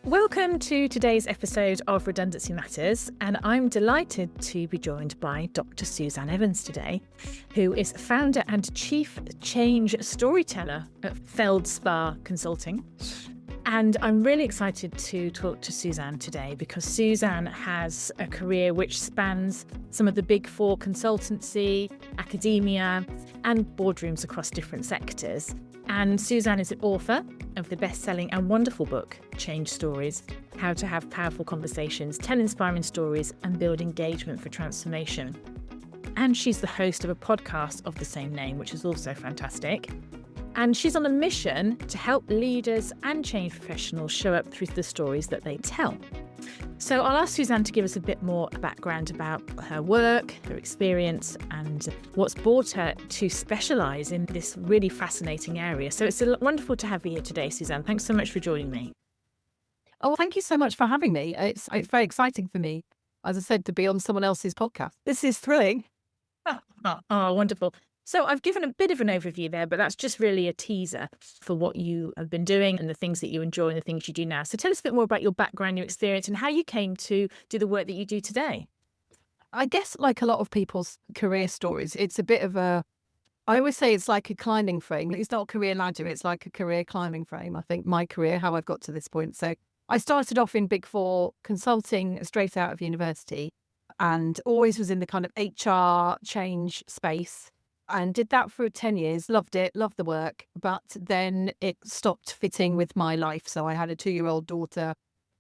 Welcome to today's episode of Redundancy Matters, and I'm delighted to be joined by Dr. Suzanne Evans today, who is founder and chief change storyteller at Feldspar Consulting. And I'm really excited to talk to Suzanne today because Suzanne has a career which spans some of the big four consultancy, academia, and boardrooms across different sectors. And Suzanne is an author of the best-selling and wonderful book, Change Stories, How to Have Powerful Conversations, 10 Inspiring Stories, and Build Engagement for Transformation. And she's the host of a podcast of the same name, which is also fantastic. And she's on a mission to help leaders and change professionals show up through the stories that they tell. So I'll ask Suzanne to give us a bit more background about her work, her experience, and what's brought her to specialise in this really fascinating area. So it's wonderful to have you here today, Suzanne. Thanks so much for joining me. Oh, thank you so much for having me. It's very exciting for me, as I said, to be on someone else's podcast. This is thrilling. Oh, wonderful. So I've given a bit of an overview there, but that's just really a teaser for what you have been doing and the things that you enjoy and the things you do now. So tell us a bit more about your background, your experience, and how you came to do the work that you do today. I guess like a lot of people's career stories, it's a bit of I always say it's like a climbing frame. It's not a career ladder, it's like a career climbing frame. I think my career, how I've got to this point. So I started off in Big Four consulting straight out of university and always was in the kind of HR change space. And did that for 10 years, loved it, loved the work, but then it stopped fitting with my life. So I had a 2-year-old daughter.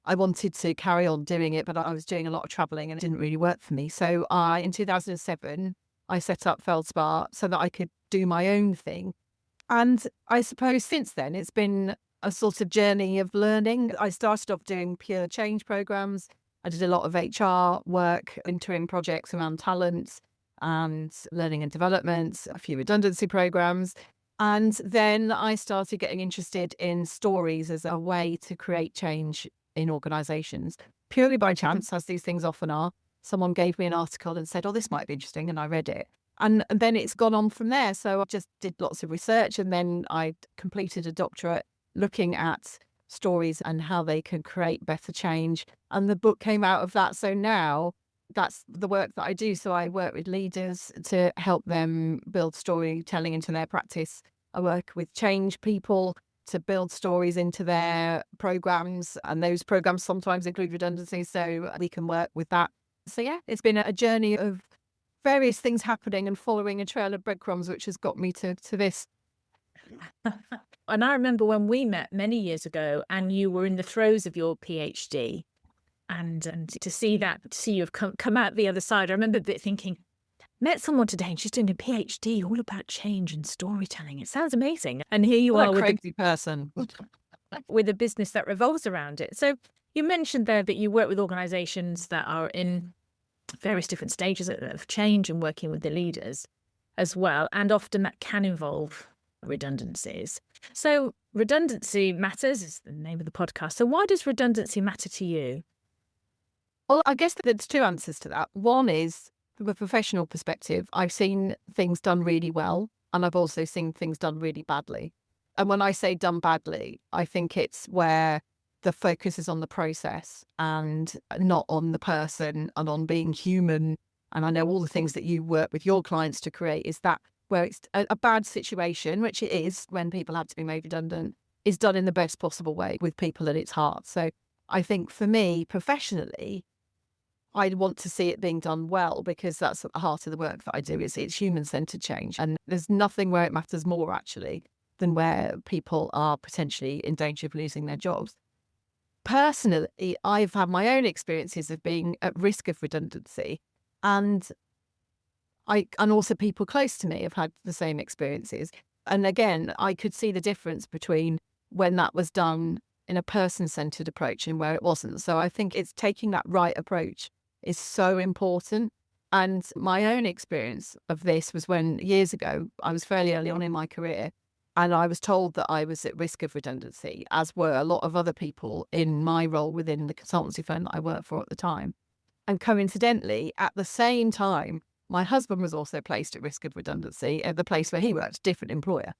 I wanted to carry on doing it, but I was doing a lot of traveling and it didn't really work for me. So in 2007, I set up Feldspar so that I could do my own thing. And I suppose since then, it's been a sort of journey of learning. I started off doing pure change programs. I did a lot of HR work, interim projects around talent and learning and development, a few redundancy programs. And then I started getting interested in stories as a way to create change in organisations, purely by chance, as these things often are. Someone gave me an article and said, oh, this might be interesting, and I read it. And then it's gone on from there. So I just did lots of research, and then I completed a doctorate looking at stories and how they can create better change. And the book came out of that. So now that's the work that I do. So I work with leaders to help them build storytelling into their practice. I work with change people to build stories into their programs. And those programs sometimes include redundancy. So we can work with that. So yeah, it's been a journey of various things happening and following a trail of breadcrumbs, which has got me to this. And I remember when we met many years ago and you were in the throes of your PhD. And to see you have come out the other side, I remember thinking, met someone today and she's doing a PhD all about change and storytelling. It sounds amazing. And here you are with a crazy person with a business that revolves around it. So you mentioned there that you work with organisations that are in various different stages of change and working with the leaders as well. And often that can involve redundancies. So Redundancy Matters is the name of the podcast. So why does redundancy matter to you? Well, I guess there's two answers to that. One is, from a professional perspective, I've seen things done really well, and I've also seen things done really badly. And when I say done badly, I think it's where the focus is on the process and not on the person and on being human. And I know all the things that you work with your clients to create is that where it's a bad situation, which it is when people have to be made redundant, is done in the best possible way with people at its heart. So I think for me, professionally, I'd want to see it being done well because that's at the heart of the work that I do. It's human-centered change. And there's nothing where it matters more, actually, than where people are potentially in danger of losing their jobs. Personally, I've had my own experiences of being at risk of redundancy. And also people close to me have had the same experiences. And again, I could see the difference between when that was done in a person-centered approach and where it wasn't. So I think it's taking that right approach is so important. And my own experience of this was when years ago, I was fairly early on in my career, and I was told that I was at risk of redundancy, as were a lot of other people in my role within the consultancy firm that I worked for at the time. And coincidentally, at the same time, my husband was also placed at risk of redundancy at the place where he worked, different employer.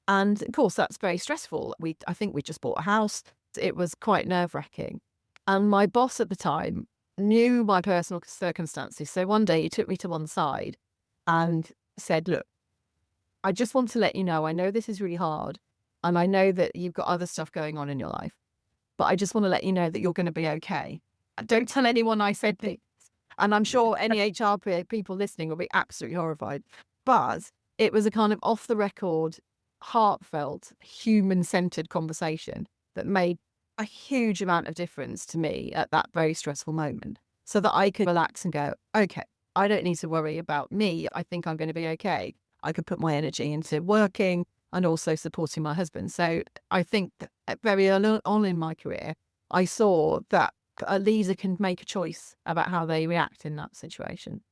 And of course, that's very stressful. I think we just bought a house. It was quite nerve-wracking. And my boss at the time knew my personal circumstances. So one day he took me to one side and said, look, I just want to let you know, I know this is really hard. And I know that you've got other stuff going on in your life, but I just want to let you know that you're going to be okay. Don't tell anyone I said this. And I'm sure any HR people listening will be absolutely horrified. But it was a kind of off the record, heartfelt, human centered conversation that made a huge amount of difference to me at that very stressful moment, so that I could relax and go, okay, I don't need to worry about me. I think I'm going to be okay. I could put my energy into working and also supporting my husband. So I think that very early on in my career, I saw that a leader can make a choice about how they react in that situation.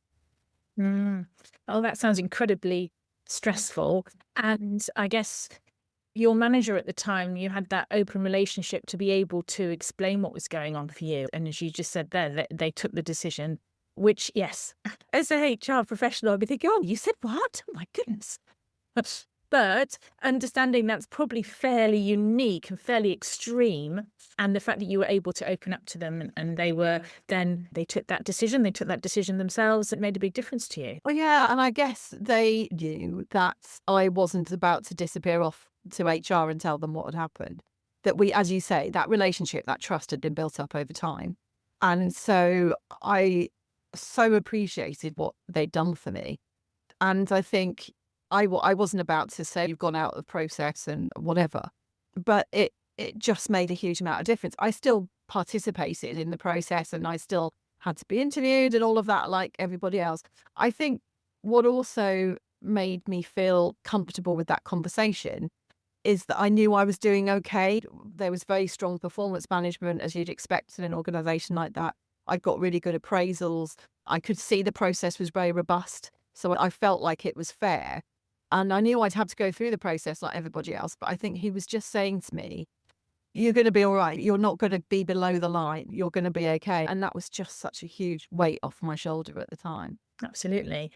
Oh, that sounds incredibly stressful. And I guess your manager at the time, you had that open relationship to be able to explain what was going on for you. And as you just said there, they took the decision, which, yes, as a HR professional, I'd be thinking, oh, you said what? Oh, my goodness. But understanding that's probably fairly unique and fairly extreme, and the fact that you were able to open up to them and they took that decision themselves, it made a big difference to you. Well, yeah, and I guess they knew that I wasn't about to disappear off to HR and tell them what had happened. That we, as you say, that relationship, that trust had been built up over time. And so I so appreciated what they'd done for me. And I think I wasn't about to say you've gone out of the process and whatever, but it just made a huge amount of difference. I still participated in the process and I still had to be interviewed and all of that like everybody else. I think what also made me feel comfortable with that conversation is that I knew I was doing okay. There was very strong performance management, as you'd expect in an organization like that. I got really good appraisals. I could see the process was very robust. So I felt like it was fair. And I knew I'd have to go through the process like everybody else. But I think he was just saying to me, you're going to be all right. You're not going to be below the line. You're going to be okay. And that was just such a huge weight off my shoulder at the time. Absolutely.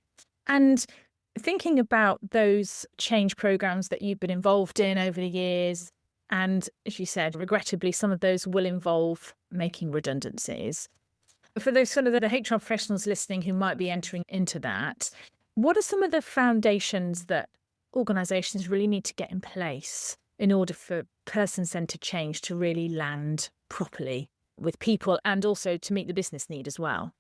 And thinking about those change programs that you've been involved in over the years, and as you said, regrettably, some of those will involve making redundancies. For those sort of the HR professionals listening who might be entering into that, what are some of the foundations that organisations really need to get in place in order for person-centred change to really land properly with people and also to meet the business need as well?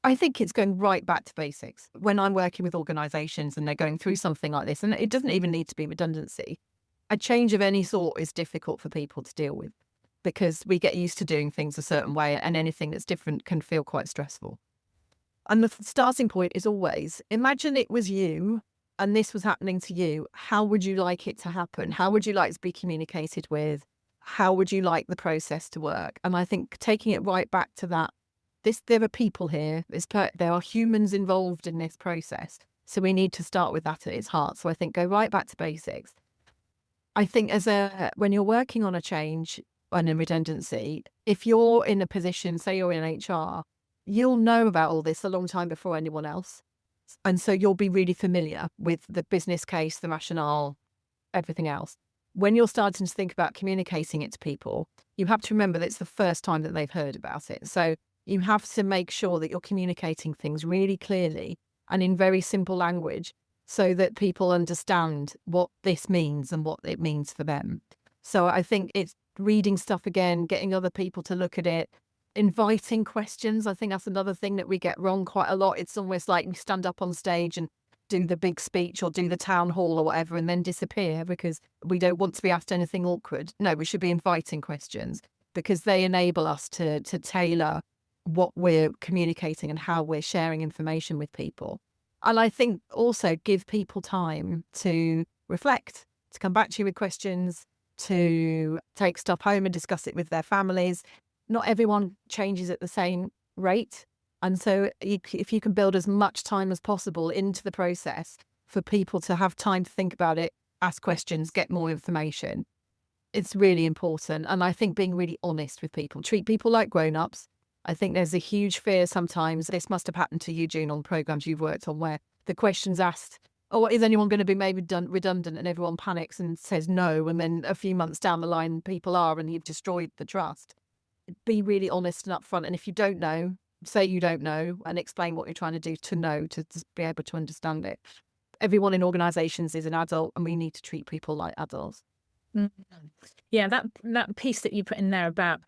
I think it's going right back to basics. When I'm working with organisations and they're going through something like this, and it doesn't even need to be redundancy, a change of any sort is difficult for people to deal with because we get used to doing things a certain way and anything that's different can feel quite stressful. And the starting point is always, imagine it was you and this was happening to you. How would you like it to happen? How would you like to be communicated with? How would you like the process to work? And I think taking it right back to that, there are people here, there are humans involved in this process. So we need to start with that at its heart. So I think go right back to basics. I think when you're working on a change and a redundancy, if you're in a position, say you're in HR, you'll know about all this a long time before anyone else. And so you'll be really familiar with the business case, the rationale, everything else. When you're starting to think about communicating it to people, you have to remember that it's the first time that they've heard about it. So you have to make sure that you're communicating things really clearly and in very simple language so that people understand what this means and what it means for them. So I think it's reading stuff again, getting other people to look at it, inviting questions. I think that's another thing that we get wrong quite a lot. It's almost like we stand up on stage and do the big speech or do the town hall or whatever and then disappear because we don't want to be asked anything awkward. No, we should be inviting questions because they enable us to tailor what we're communicating and how we're sharing information with people. And I think also give people time to reflect, to come back to you with questions, to take stuff home and discuss it with their families. Not everyone changes at the same rate. And so if you can build as much time as possible into the process for people to have time to think about it, ask questions, get more information, it's really important. And I think being really honest with people, treat people like grown-ups. I think there's a huge fear sometimes, this must have happened to you, June, on programs you've worked on, where the questions asked or is anyone going to be made redundant, and everyone panics and says no, and then a few months down the line people are, and you've destroyed the trust. Be really honest and upfront, and if you don't know, say you don't know and explain what you're trying to do to know, to be able to understand it. Everyone in organisations is an adult, and we need to treat people like adults. Yeah, that piece that you put in there about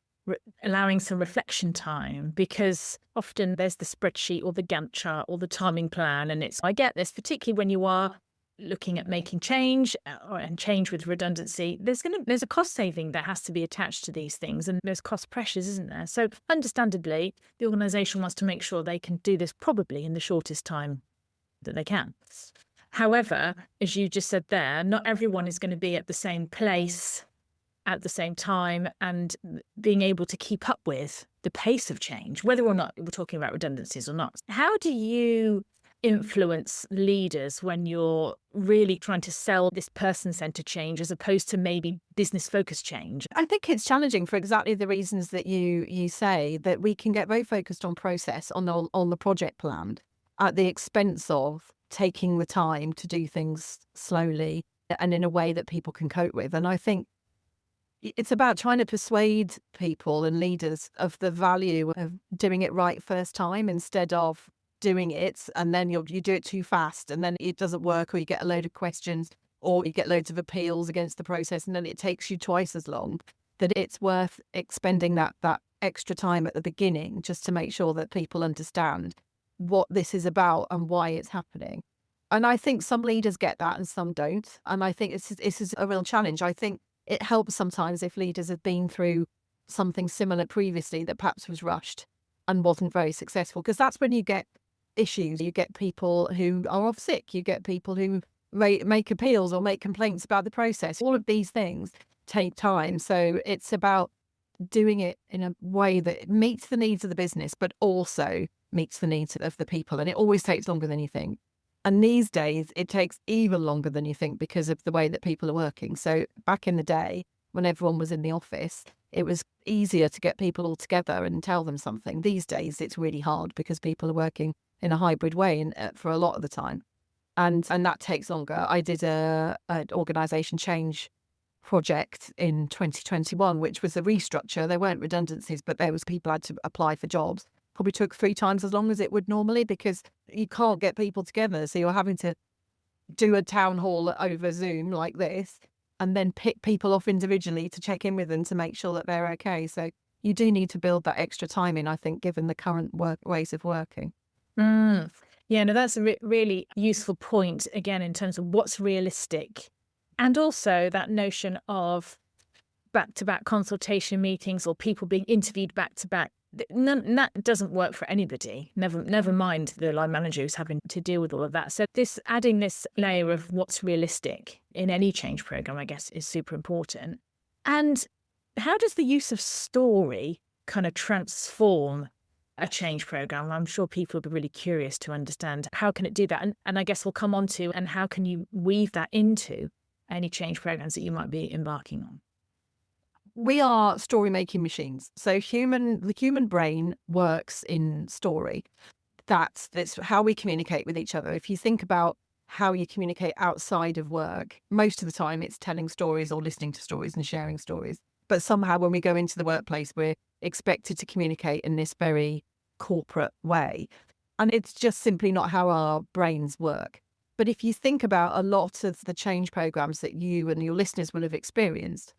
allowing some reflection time, because often there's the spreadsheet or the Gantt chart or the timing plan, and I get this, particularly when you are looking at making change and change with redundancy, there's a cost saving that has to be attached to these things, and there's cost pressures, isn't there? So understandably, the organisation wants to make sure they can do this probably in the shortest time that they can. However, as you just said there, not everyone is going to be at the same place at the same time, and being able to keep up with the pace of change, whether or not we're talking about redundancies or not. How do you influence leaders when you're really trying to sell this person-centered change as opposed to maybe business-focused change? I think it's challenging for exactly the reasons that you say, that we can get very focused on process, on the project plan, at the expense of taking the time to do things slowly and in a way that people can cope with. And I think it's about trying to persuade people and leaders of the value of doing it right first time, instead of doing it and then you do it too fast and then it doesn't work, or you get a load of questions, or you get loads of appeals against the process, and then it takes you twice as long. That it's worth expending that extra time at the beginning just to make sure that people understand what this is about and why it's happening. And I think some leaders get that and some don't. And I think this is a real challenge. I think it helps sometimes if leaders have been through something similar previously that perhaps was rushed and wasn't very successful, because that's when you get issues. You get people who are off sick, you get people who make appeals or make complaints about the process. All of these things take time. So it's about doing it in a way that meets the needs of the business, but also meets the needs of the people. And it always takes longer than you think. And these days, it takes even longer than you think because of the way that people are working. So back in the day, when everyone was in the office, it was easier to get people all together and tell them something. These days, it's really hard because people are working in a hybrid way for a lot of the time. And that takes longer. I did an organisation change project in 2021, which was a restructure. There weren't redundancies, but there was people had to apply for jobs. Probably took 3 times as long as it would normally, because you can't get people together. So you're having to do a town hall over Zoom like this, and then pick people off individually to check in with them to make sure that they're okay. So you do need to build that extra time in, I think, given the current ways of working. Yeah, no, that's a really useful point, again, in terms of what's realistic. And also that notion of back-to-back consultation meetings or people being interviewed back-to-back. That doesn't work for anybody. Never mind the line manager who's having to deal with all of that. So adding this layer of what's realistic in any change program, I guess, is super important. And how does the use of story kind of transform a change program? I'm sure people will be really curious to understand how can it do that. And I guess we'll come on to, and how can you weave that into any change programs that you might be embarking on? We are story-making machines. So the human brain works in story. That's how we communicate with each other. If you think about how you communicate outside of work, most of the time it's telling stories or listening to stories and sharing stories. But somehow when we go into the workplace, we're expected to communicate in this very corporate way. And it's just simply not how our brains work. But if you think about a lot of the change programs that you and your listeners will have experienced,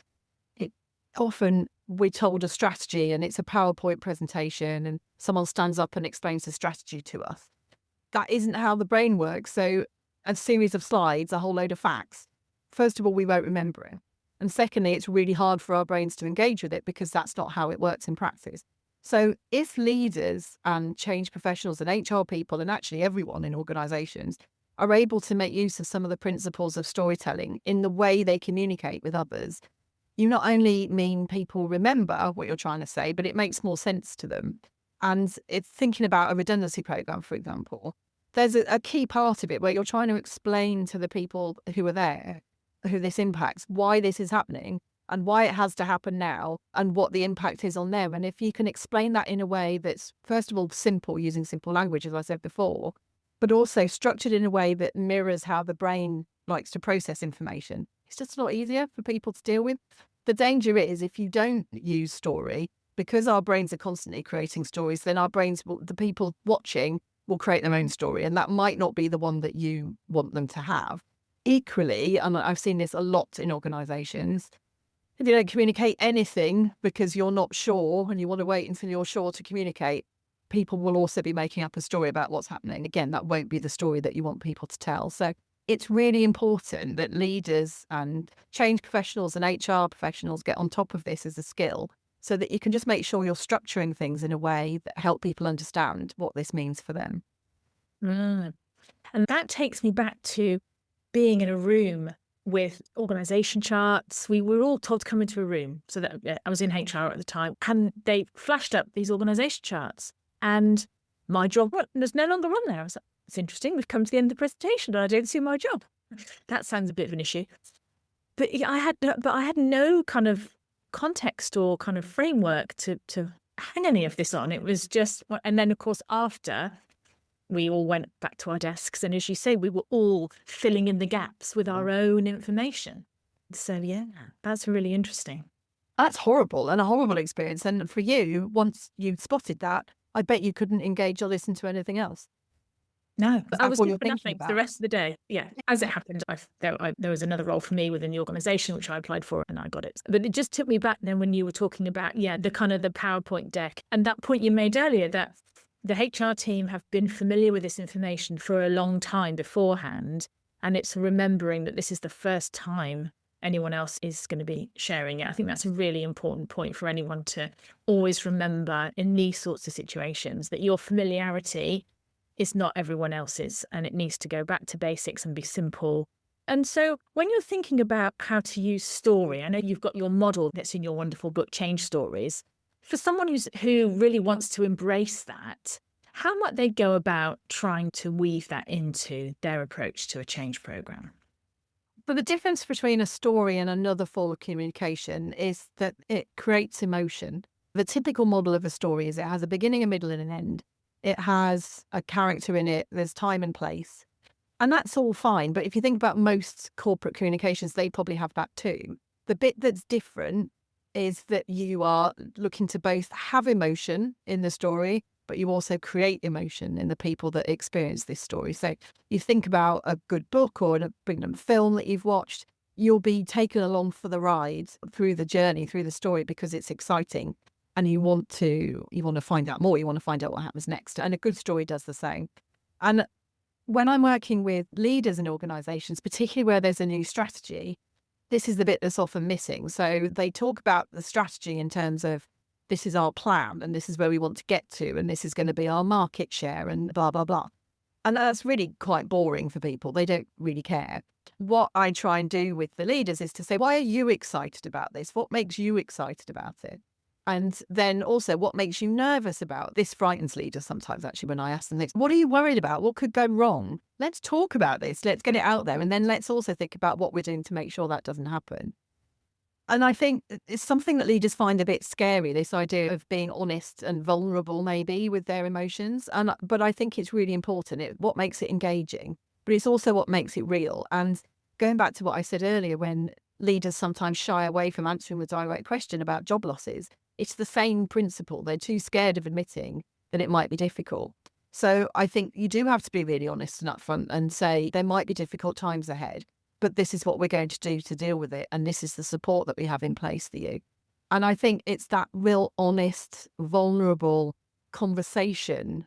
often we're told a strategy and it's a PowerPoint presentation and someone stands up and explains the strategy to us. That isn't how the brain works. So a series of slides, a whole load of facts. First of all, we won't remember it. And secondly, it's really hard for our brains to engage with it because that's not how it works in practice. So if leaders and change professionals and HR people, and actually everyone in organisations, are able to make use of some of the principles of storytelling in the way they communicate with others, you not only mean people remember what you're trying to say, but it makes more sense to them. And it's thinking about a redundancy program, for example. There's a key part of it where you're trying to explain to the people who are there, who this impacts, why this is happening and why it has to happen now and what the impact is on them. And if you can explain that in a way that's, first of all, simple, using simple language, as I said before, but also structured in a way that mirrors how the brain likes to process information. It's just a lot easier for people to deal with. The danger is if you don't use story, because our brains are constantly creating stories, then our brains will, the people watching will create their own story, and that might not be the one that you want them to have. Equally, and I've seen this a lot in organisations, if you don't communicate anything because you're not sure and you want to wait until you're sure to communicate, people will also be making up a story about what's happening. Again, that won't be the story that you want people to tell. So it's really important that leaders and change professionals and HR professionals get on top of this as a skill so that you can just make sure you're structuring things in a way that help people understand what this means for them. Mm. And that takes me back to being in a room with organisation charts. We were all told to come into a room. So that I was in HR at the time, and they flashed up these organisation charts. And my job was no longer on there. I was like, it's interesting. We've come to the end of the presentation and I don't see my job. That sounds a bit of an issue. But I had no kind of context or kind of framework to hang any of this on. It was just, and then of course after we all went back to our desks, and as you say, we were all filling in the gaps with our own information. So yeah, that's really interesting. That's horrible and a horrible experience. And for you, once you spotted that, I bet you couldn't engage or listen to anything else. No, but I was all good you're for thinking nothing for about. the rest of the day. Yeah, as it happened, there was another role for me within the organisation, which I applied for, and I got it. But it just took me back then when you were talking about, the kind of the PowerPoint deck. And that point you made earlier, that the HR team have been familiar with this information for a long time beforehand. And it's remembering that this is the first time anyone else is going to be sharing it. I think that's a really important point for anyone to always remember in these sorts of situations, that your familiarity is not everyone else's, and it needs to go back to basics and be simple. And so when you're thinking about how to use story, I know you've got your model that's in your wonderful book, Change Stories. For someone who really wants to embrace that, how might they go about trying to weave that into their approach to a change program? But the difference between a story and another form of communication is that it creates emotion. The typical model of a story is it has a beginning, a middle, and an end. It has a character in it, there's time and place. And that's all fine. But if you think about most corporate communications, they probably have that too. The bit that's different is that you are looking to both have emotion in the story, but you also create emotion in the people that experience this story. So you think about a good book or a brilliant film that you've watched, you'll be taken along for the ride through the journey, through the story, because it's exciting. And you want to find out more. You want to find out what happens next. And a good story does the same. And when I'm working with leaders in organizations, particularly where there's a new strategy, this is the bit that's often missing. So they talk about the strategy in terms of, this is our plan and this is where we want to get to, and this is going to be our market share and blah, blah, blah. And that's really quite boring for people. They don't really care. What I try and do with the leaders is to say, why are you excited about this? What makes you excited about it? And then also, what makes you nervous about this? Frightens leaders sometimes, actually, when I ask them this. What are you worried about? What could go wrong? Let's talk about this. Let's get it out there. And then let's also think about what we're doing to make sure that doesn't happen. And I think it's something that leaders find a bit scary, this idea of being honest and vulnerable, maybe, with their emotions. But I think it's really important. What makes it engaging, but it's also what makes it real. And going back to what I said earlier, when leaders sometimes shy away from answering the direct question about job losses, it's the same principle. They're too scared of admitting that it might be difficult. So I think you do have to be really honest and upfront and say there might be difficult times ahead, but this is what we're going to do to deal with it. And this is the support that we have in place for you. And I think it's that real honest, vulnerable conversation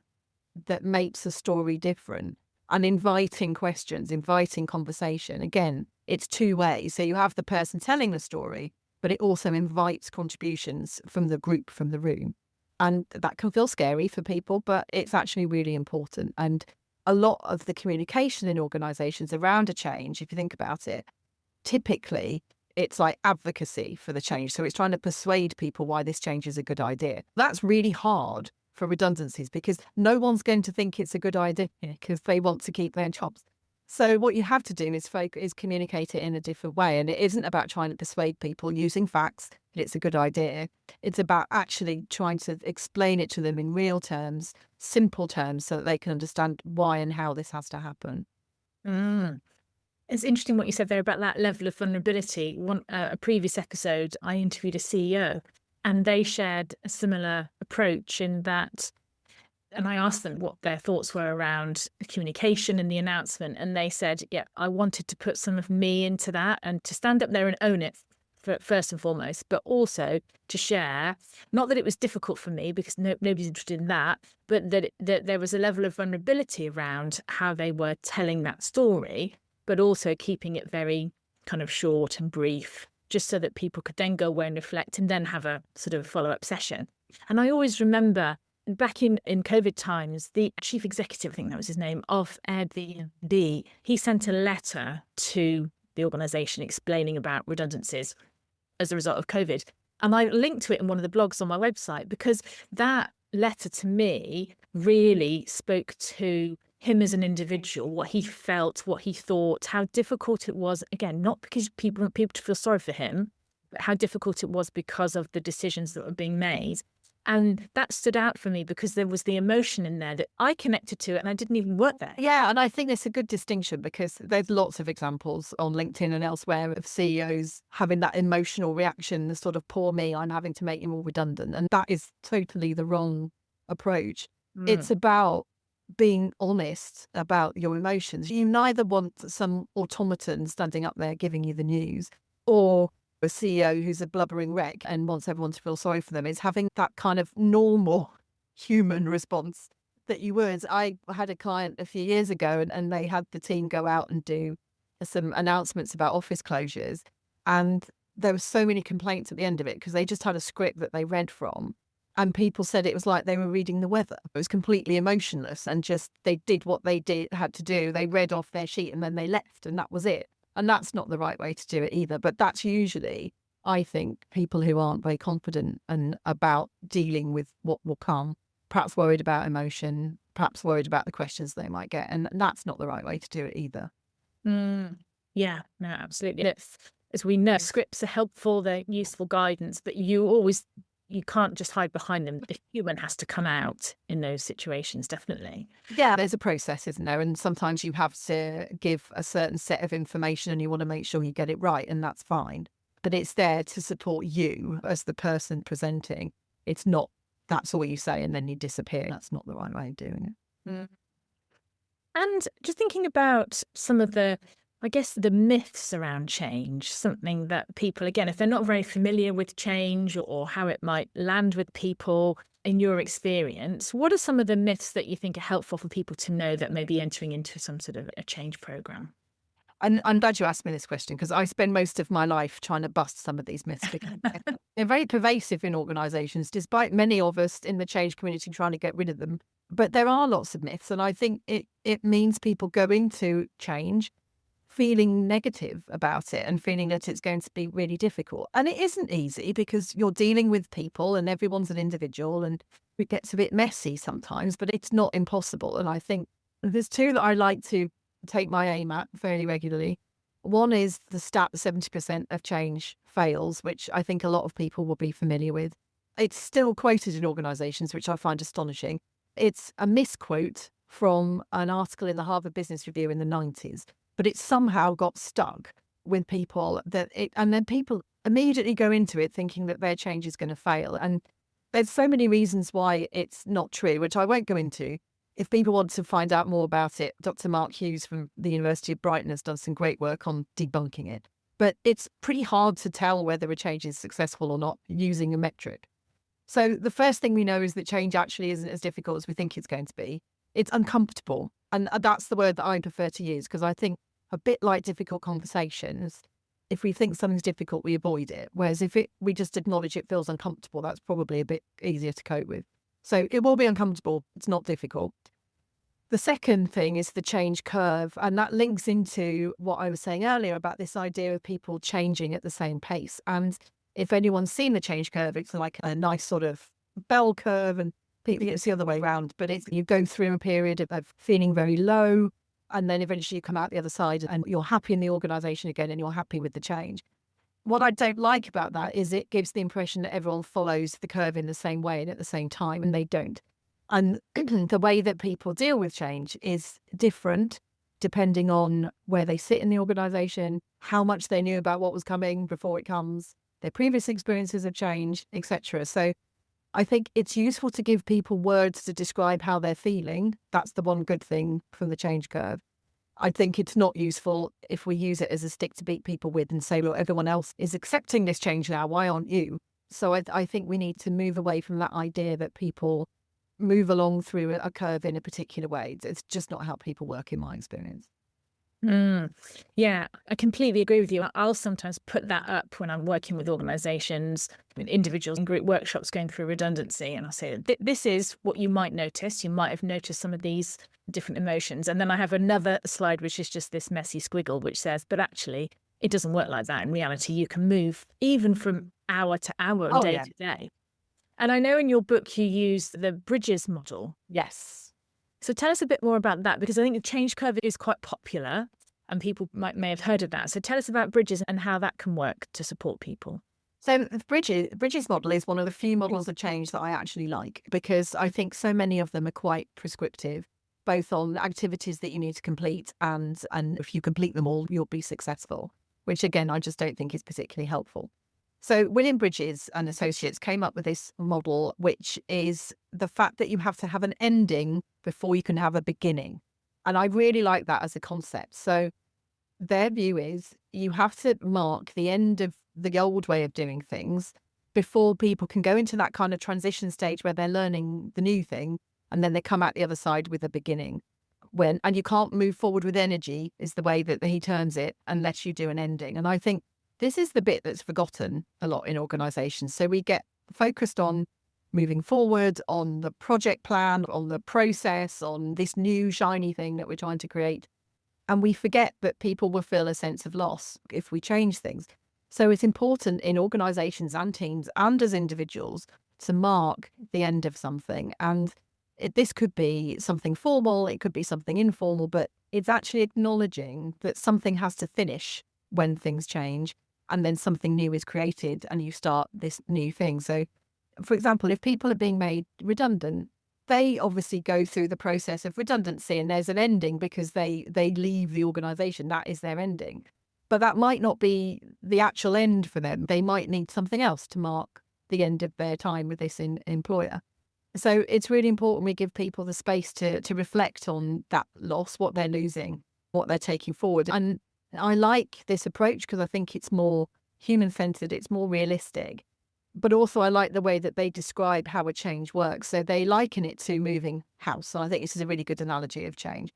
that makes a story different, and inviting questions, inviting conversation. Again, it's two ways. So you have the person telling the story, but it also invites contributions from the group, from the room. And that can feel scary for people, but it's actually really important. And a lot of the communication in organisations around a change, if you think about it, typically it's like advocacy for the change. So it's trying to persuade people why this change is a good idea. That's really hard for redundancies because no one's going to think it's a good idea because they want to keep their jobs. So what you have to do is communicate it in a different way. And it isn't about trying to persuade people using facts that it's a good idea. It's about actually trying to explain it to them in real terms, simple terms, so that they can understand why and how this has to happen. Mm. It's interesting what you said there about that level of vulnerability. A previous episode, I interviewed a CEO and they shared a similar approach in that, and I asked them what their thoughts were around the communication and the announcement. And they said, yeah, I wanted to put some of me into that and to stand up there and own it first and foremost, but also to share, not that it was difficult for me because nobody's interested in that, but that there was a level of vulnerability around how they were telling that story, but also keeping it very kind of short and brief, just so that people could then go away and reflect and then have a sort of follow-up session. And I always remember back in COVID times, the chief executive, I think that was his name, of Airbnb, he sent a letter to the organization explaining about redundancies as a result of COVID. And I linked to it in one of the blogs on my website because that letter to me really spoke to him as an individual, what he felt, what he thought, how difficult it was. Again, not because people want people to feel sorry for him, but how difficult it was because of the decisions that were being made. And that stood out for me because there was the emotion in there that I connected to it and I didn't even work there. Yeah, and I think it's a good distinction because there's lots of examples on LinkedIn and elsewhere of CEOs having that emotional reaction, the sort of poor me, I'm having to make you more redundant. And that is totally the wrong approach. It's about being honest about your emotions. You neither want some automaton standing up there giving you the news or a CEO who's a blubbering wreck and wants everyone to feel sorry for them. It's having that kind of normal human response that you would. I had a client a few years ago and they had the team go out and do some announcements about office closures. And there were so many complaints at the end of it because they just had a script that they read from. And people said it was like they were reading the weather. It was completely emotionless and just they did what they had to do. They read off their sheet and then they left and that was it. And that's not the right way to do it either. But that's usually, I think, people who aren't very confident and about dealing with what will come, perhaps worried about emotion, perhaps worried about the questions they might get. And that's not the right way to do it either. Yeah, no, absolutely. As we know, scripts are helpful, they're useful guidance, but you can't just hide behind them. The human has to come out in those situations, definitely. Yeah, there's a process, isn't there? And sometimes you have to give a certain set of information and you want to make sure you get it right, and that's fine. But it's there to support you as the person presenting. It's not, that's all you say and then you disappear. That's not the right way of doing it. And just thinking about some of the, I guess, the myths around change, something that people, again, if they're not very familiar with change or how it might land with people in your experience, what are some of the myths that you think are helpful for people to know that may be entering into some sort of a change program? And I'm glad you asked me this question because I spend most of my life trying to bust some of these myths because they're very pervasive in organisations, despite many of us in the change community trying to get rid of them. But there are lots of myths, and I think it means people go into change feeling negative about it and feeling that it's going to be really difficult. And it isn't easy because you're dealing with people and everyone's an individual and it gets a bit messy sometimes, but it's not impossible. And I think there's two that I like to take my aim at fairly regularly. One is the stat that 70% of change fails, which I think a lot of people will be familiar with. It's still quoted in organisations, which I find astonishing. It's a misquote from an article in the Harvard Business Review in the 90s, but it somehow got stuck with people and then people immediately go into it thinking that their change is going to fail. And there's so many reasons why it's not true, which I won't go into. If people want to find out more about it, Dr. Mark Hughes from the University of Brighton has done some great work on debunking it. But it's pretty hard to tell whether a change is successful or not using a metric. So the first thing we know is that change actually isn't as difficult as we think it's going to be. It's uncomfortable. And that's the word that I prefer to use because I think a bit like difficult conversations, if we think something's difficult, we avoid it. Whereas if we just acknowledge it feels uncomfortable, that's probably a bit easier to cope with. So it will be uncomfortable. It's not difficult. The second thing is the change curve. And that links into what I was saying earlier about this idea of people changing at the same pace. And if anyone's seen the change curve, it's like a nice sort of bell curve and it's the other way around. But you go through a period of feeling very low, And then eventually you come out the other side and you're happy in the organization again and you're happy with the change. What I don't like about that is it gives the impression that everyone follows the curve in the same way and at the same time, and they don't. And the way that people deal with change is different depending on where they sit in the organization, how much they knew about what was coming before it comes, their previous experiences of change, etc. So I think it's useful to give people words to describe how they're feeling. That's the one good thing from the change curve. I think it's not useful if we use it as a stick to beat people with and say, look, everyone else is accepting this change now. Why aren't you? So I think we need to move away from that idea that people move along through a curve in a particular way. It's just not how people work, in my experience. Yeah, I completely agree with you. I'll sometimes put that up when I'm working with organizations, with individuals in group workshops going through redundancy. And I say, this is what you might notice. You might have noticed some of these different emotions. And then I have another slide, which is just this messy squiggle, which says, but actually, it doesn't work like that. In reality, you can move even from hour to hour and day to day. And I know in your book, you use the Bridges model. Yes. So tell us a bit more about that, because I think the change curve is quite popular and people may have heard of that. So tell us about Bridges and how that can work to support people. So the Bridges model is one of the few models of change that I actually like, because I think so many of them are quite prescriptive, both on activities that you need to complete and if you complete them all, you'll be successful, which again, I just don't think is particularly helpful. So William Bridges and Associates came up with this model, which is the fact that you have to have an ending before you can have a beginning. And I really like that as a concept. So their view is you have to mark the end of the old way of doing things before people can go into that kind of transition stage where they're learning the new thing, and then they come out the other side with a beginning. And you can't move forward with energy, is the way that he terms it, unless you do an ending. And I think this is the bit that's forgotten a lot in organizations. So we get focused on moving forward, on the project plan, on the process, on this new shiny thing that we're trying to create. And we forget that people will feel a sense of loss if we change things. So it's important in organizations and teams and as individuals to mark the end of something. And this could be something formal, it could be something informal, but it's actually acknowledging that something has to finish when things change, and then something new is created and you start this new thing. So, for example, if people are being made redundant, they obviously go through the process of redundancy and there's an ending because they leave the organization. That is their ending. But that might not be the actual end for them. They might need something else to mark the end of their time with this employer. So it's really important we give people the space to reflect on that loss, what they're losing, what they're taking forward. And I like this approach because I think it's more human-centered, it's more realistic. But also I like the way that they describe how a change works. So they liken it to moving house. And I think this is a really good analogy of change.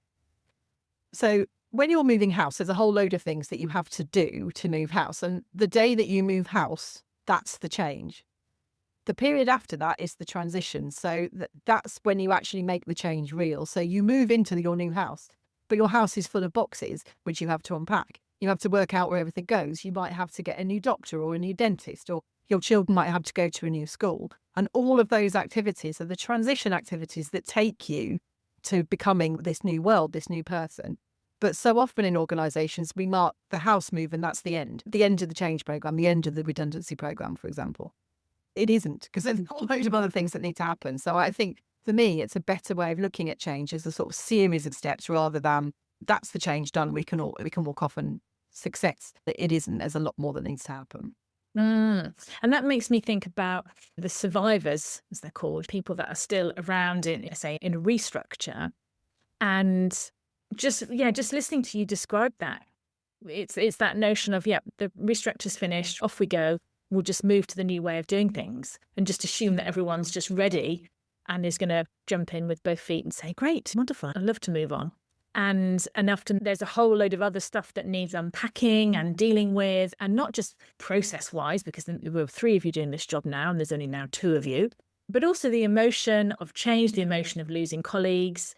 So when you're moving house, there's a whole load of things that you have to do to move house. And the day that you move house, that's the change. The period after that is the transition. So that's when you actually make the change real. So you move into your new house, but your house is full of boxes, which you have to unpack. You have to work out where everything goes. You might have to get a new doctor or a new dentist, or your children might have to go to a new school. And all of those activities are the transition activities that take you to becoming this new world, this new person. But so often in organisations, we mark the house move and that's the end of the change programme, the end of the redundancy programme, for example. It isn't, because there's a whole load of other things that need to happen. So I think for me, it's a better way of looking at change as a sort of series of steps rather than that's the change done. We can walk off and success. It isn't. There's a lot more that needs to happen. And that makes me think about the survivors, as they're called, people that are still around in a restructure. And just listening to you describe that, it's that notion of, the restructure's finished, off we go. We'll just move to the new way of doing things and just assume that everyone's just ready and is going to jump in with both feet and say, great, wonderful, I'd love to move on. And often there's a whole load of other stuff that needs unpacking and dealing with, and not just process-wise, because there were 3 of you doing this job now and there's only now 2 of you, but also the emotion of change, the emotion of losing colleagues,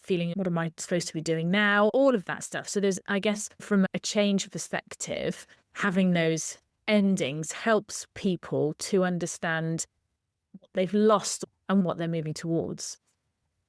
feeling, what am I supposed to be doing now? All of that stuff. So there's, I guess, from a change perspective, having those endings helps people to understand what they've lost and what they're moving towards.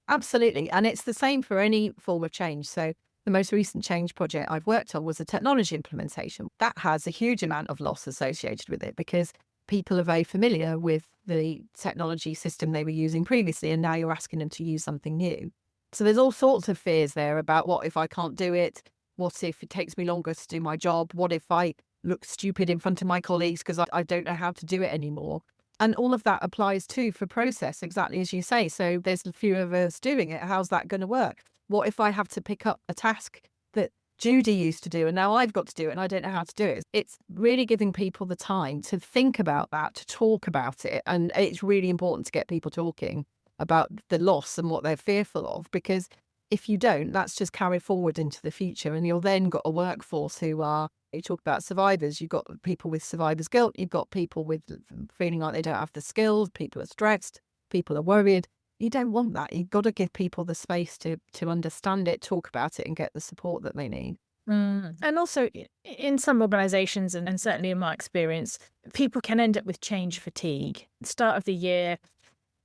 Absolutely. And it's the same for any form of change. So The most recent change project I've worked on was a technology implementation. That has a huge amount of loss associated with it because people are very familiar with the technology system they were using previously, and now you're asking them to use something new. So there's all sorts of fears there about what if I can't do it? What if it takes me longer to do my job? What if I look stupid in front of my colleagues because I don't know how to do it anymore? And all of that applies too for process, exactly as you say. So there's a few of us doing it. How's that going to work? What if I have to pick up a task that Judy used to do and now I've got to do it and I don't know how to do it? It's really giving people the time to think about that, to talk about it. And it's really important to get people talking about the loss and what they're fearful of, because if you don't, that's just carried forward into the future. And you'll then got a workforce who are, you talk about survivors, you've got people with survivor's guilt, you've got people with feeling like they don't have the skills, people are stressed, people are worried. You don't want that. You've got to give people the space to understand it, talk about it, and get the support that they need. And also, in some organisations, and certainly in my experience, people can end up with change fatigue. Start of the year,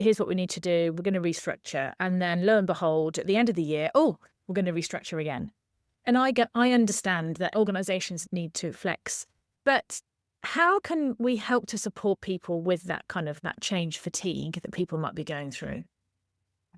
here's what we need to do. We're going to restructure. And then lo and behold, at the end of the year, we're going to restructure again. And I understand that organisations need to flex. But how can we help to support people with that change fatigue that people might be going through?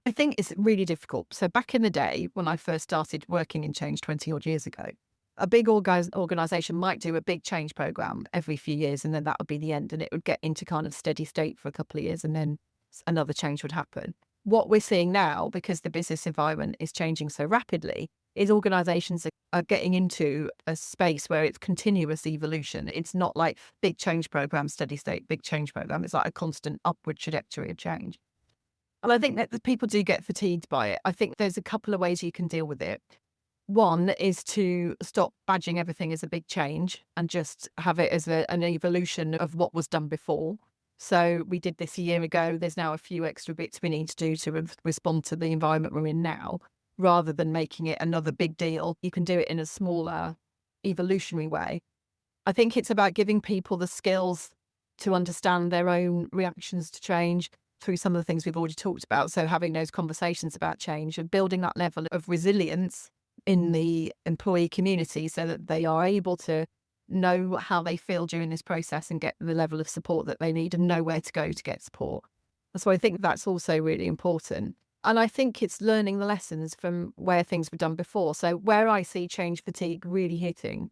I think it's really difficult. So back in the day, when I first started working in change 20 odd years ago, a big organisation might do a big change programme every few years, and then that would be the end. And it would get into kind of steady state for a couple of years, and then another change would happen. What we're seeing now, because the business environment is changing so rapidly, is organisations are getting into a space where it's continuous evolution. It's not like big change programme, steady state, big change programme. It's like a constant upward trajectory of change. And I think that the people do get fatigued by it. I think there's a couple of ways you can deal with it. One is to stop badging everything as a big change and just have it as an evolution of what was done before. So we did this a year ago. There's now a few extra bits we need to do to respond to the environment we're in now, rather than making it another big deal. You can do it in a smaller, evolutionary way. I think it's about giving people the skills to understand their own reactions to change through some of the things we've already talked about. So having those conversations about change and building that level of resilience in the employee community so that they are able to know how they feel during this process and get the level of support that they need and know where to go to get support. So I think that's also really important. And I think it's learning the lessons from where things were done before. So where I see change fatigue really hitting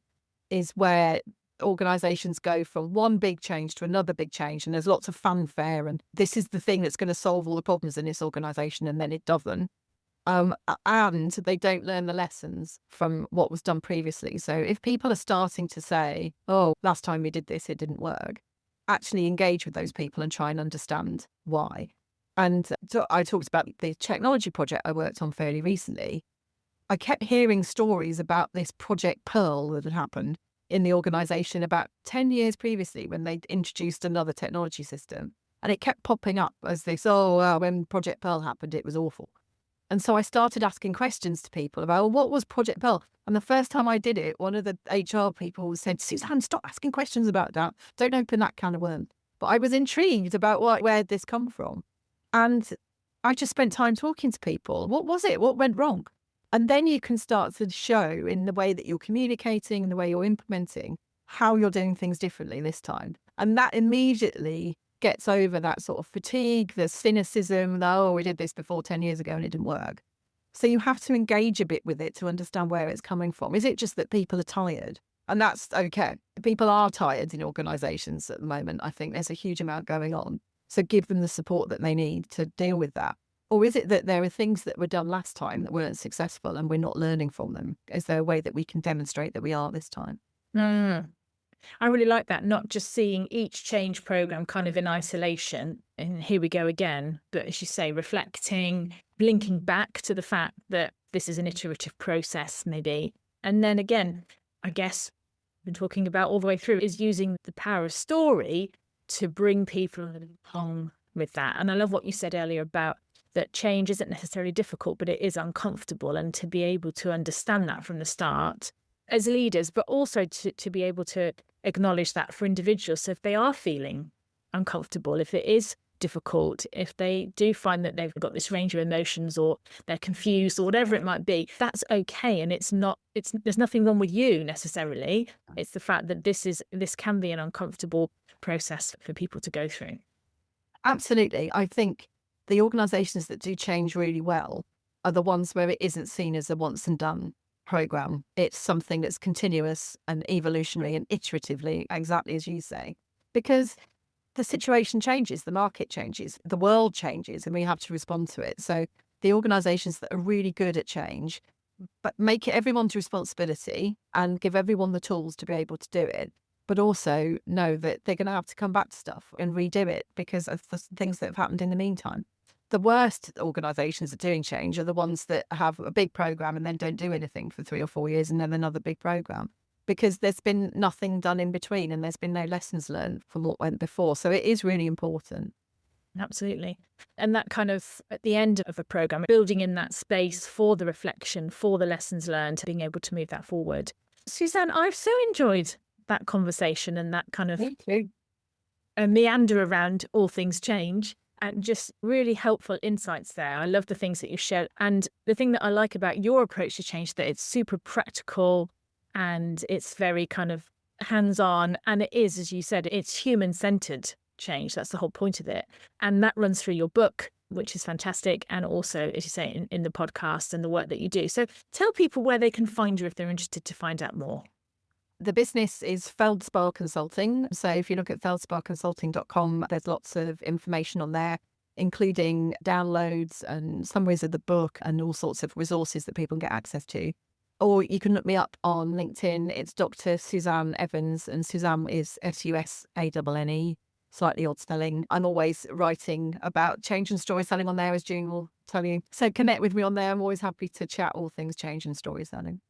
is where organisations go from one big change to another big change, and there's lots of fanfare, and this is the thing that's going to solve all the problems in this organisation, and then it doesn't. And they don't learn the lessons from what was done previously. So if people are starting to say, last time we did this, it didn't work, actually engage with those people and try and understand why. And so I talked about the technology project I worked on fairly recently. I kept hearing stories about this Project Pearl that had happened in the organisation about 10 years previously when they introduced another technology system. And it kept popping up as this, when Project Pearl happened, it was awful. And so I started asking questions to people about, what was Project Pearl? And the first time I did it, one of the HR people said, Suzanne, stop asking questions about that. Don't open that can of worms. But I was intrigued about where this come from. And I just spent time talking to people. What was it? What went wrong? And then you can start to show in the way that you're communicating and the way you're implementing how you're doing things differently this time. And that immediately gets over that sort of fatigue, the cynicism, we did this before 10 years ago and it didn't work. So you have to engage a bit with it to understand where it's coming from. Is it just that people are tired? And that's okay. People are tired in organisations at the moment. I think there's a huge amount going on. So give them the support that they need to deal with that. Or is it that there are things that were done last time that weren't successful and we're not learning from them? Is there a way that we can demonstrate that we are this time? I really like that, not just seeing each change programme kind of in isolation, and here we go again, but as you say, reflecting, linking back to the fact that this is an iterative process maybe. And then again, I guess we've been talking about all the way through is using the power of story to bring people along with that. And I love what you said earlier about that change isn't necessarily difficult, but it is uncomfortable, and to be able to understand that from the start as leaders, but also to be able to acknowledge that for individuals. So if they are feeling uncomfortable, if it is difficult, if they do find that they've got this range of emotions or they're confused or whatever it might be, that's okay. And there's nothing wrong with you necessarily. It's the fact that this can be an uncomfortable process for people to go through. Absolutely. I think the organisations that do change really well are the ones where it isn't seen as a once and done program. It's something that's continuous and evolutionary and iteratively, exactly as you say, because the situation changes, the market changes, the world changes, and we have to respond to it. So the organisations that are really good at change, but make it everyone's responsibility and give everyone the tools to be able to do it, but also know that they're going to have to come back to stuff and redo it because of the things that have happened in the meantime. The worst organisations at doing change are the ones that have a big programme and then don't do anything for 3 or 4 years and then another big programme, because there's been nothing done in between and there's been no lessons learned from what went before. So it is really important. Absolutely. And that kind of, at the end of a programme, building in that space for the reflection, for the lessons learned, being able to move that forward. Suzanne, I've so enjoyed that conversation and that kind of meander around all things change, and just really helpful insights there. I love the things that you shared. And the thing that I like about your approach to change, that it's super practical and it's very kind of hands-on. And it is, as you said, it's human-centered change. That's the whole point of it. And that runs through your book, which is fantastic. And also, as you say, in the podcast and the work that you do. So tell people where they can find you if they're interested to find out more. The business is Feldspar Consulting. So if you look at feldsparconsulting.com, there's lots of information on there, including downloads and summaries of the book and all sorts of resources that people can get access to. Or you can look me up on LinkedIn. It's Dr. Suzanne Evans, and Suzanne is Susanne, slightly odd spelling. I'm always writing about change and storytelling on there, as June will tell you. So connect with me on there. I'm always happy to chat all things change and storytelling.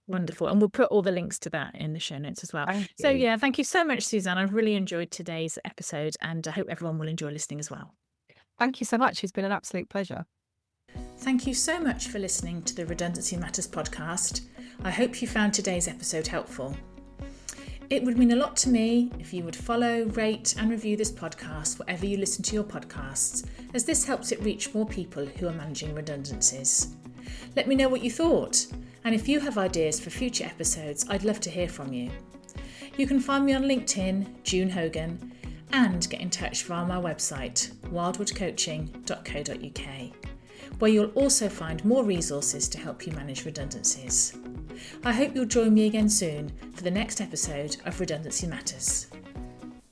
Wonderful. And we'll put all the links to that in the show notes as well. So yeah, thank you so much, Suzanne. I've really enjoyed today's episode and I hope everyone will enjoy listening as well. Thank you so much. It's been an absolute pleasure. Thank you so much for listening to the Redundancy Matters podcast. I hope you found today's episode helpful. It would mean a lot to me if you would follow, rate and review this podcast wherever you listen to your podcasts, as this helps it reach more people who are managing redundancies. Let me know what you thought. And if you have ideas for future episodes, I'd love to hear from you. You can find me on LinkedIn, June Hogan, and get in touch via my website, wildwoodcoaching.co.uk, where you'll also find more resources to help you manage redundancies. I hope you'll join me again soon for the next episode of Redundancy Matters.